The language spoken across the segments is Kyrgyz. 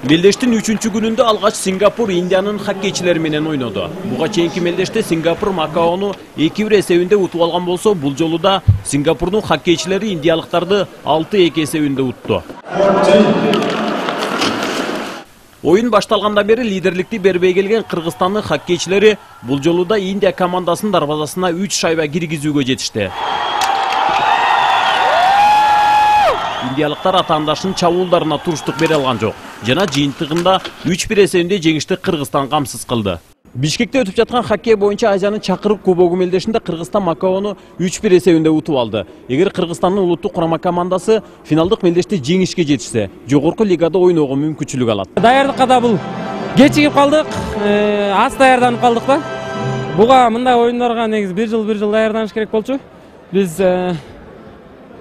Мелдештин 3-чү күнүндө алгач Сингапур Индиянын хоккейчилери менен ойноду. Буга чейинки мелдеште Сингапур Макаону 2-1 эсебинде утуп алган болсо, бул жолу да Сингапурдун хоккейчилери индиялыктарды 6-2 эсебинде утту. Oyun башталгандан бери лидерликти бербей келген Кыргызстандын хоккейчилери бул жолу да Индия командасынын дарбазасына 3 шайба киргизүүгө жетишти. Индиялыктар атаандашынын чабуулдарына туруштук бере алган жок. Жана жыйынтыгында 3-1 эсебинде жеңишти Кыргызстан камсыз кылды. Бишкекте өтүп жаткан хоккей боюнча Азиянын чакырык кубогу мелдешинде Кыргызстан Макаону 3-1 эсебинде утуп алды. Эгер Кыргызстандын улуттук курама командасы финалдык мелдеште жеңишке жетишсе, жогорку лигада ойноого мүмкүнчүлүк алат. Даярдыкка да бул кечигип калдык, аз даярданып калдык да. Буга мындай оюндарга негизи бир жыл даярданыш керек болчу. Биз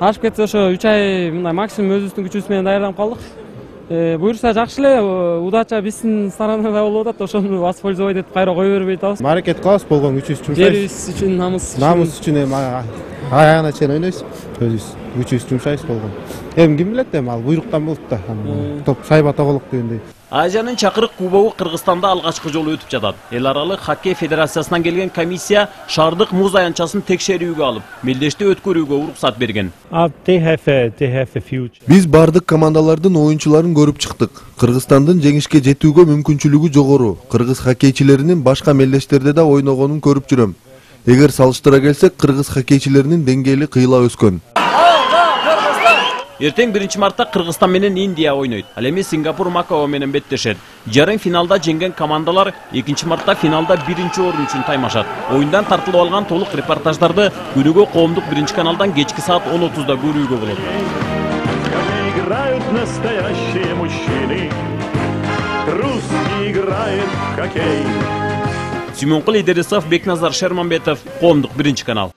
ашып кетсе ошо 3 ай мындай максимум өзүбүздүн күчүбүз менен даярданып калдык. Буюрса жакшы эле, удача биздин сторонада болуп атат, ошону воспользовать этип кайра кое бербей атабыз. Аракет кылабыз, болгон күчүбүз жумшайбыз. Элибиз үчүн, намыс үчүн эми аягына чейин ойнойбуз. Өзүбүз күчүбүз жумшайбыз болгон. Эми ким билет, эми ал буйруктан болот да. Топ шайба тоголук дегендей. Азиянын чакырык кубогу Кыргызстанда алгачкы жолу өтүп жатат. Эл аралык хоккей федерациясынан келген комиссия шаардык муз аянтчасын текшерүүгө алып, мелдешти өткөрүүгө уруксат берген. Биз бардык командалардын оюнчуларын көрүп чыктык. Кыргызстандын жеңишке жетүүгө мүмкүнчүлүгү жогору. Кыргыз хоккейчилеринин башка мелдештерде да ойногонун көрүп жүрөм. Эгер салыштыра келсек, кыргыз хоккейчилеринин деңгээли кыйла өскөн. Эртең 1-мартта Кыргызстан менен Индия ойнойт. Ал эми Сингапур Макао менен беттешет. Жарым финалда жеңген командалар 2-мартта финалда 1-орун үчүн таймашат. Оюндан тартылып алган толук репортаждарды күнүгө коомдук 1-каналдан кечки саат 10:30да көрүүгө болот. Играют настоящие мужчины. Русский играет в хоккей. Симонкул Идерисов, Бекназар Шерманбетов, коомдук 1-канал.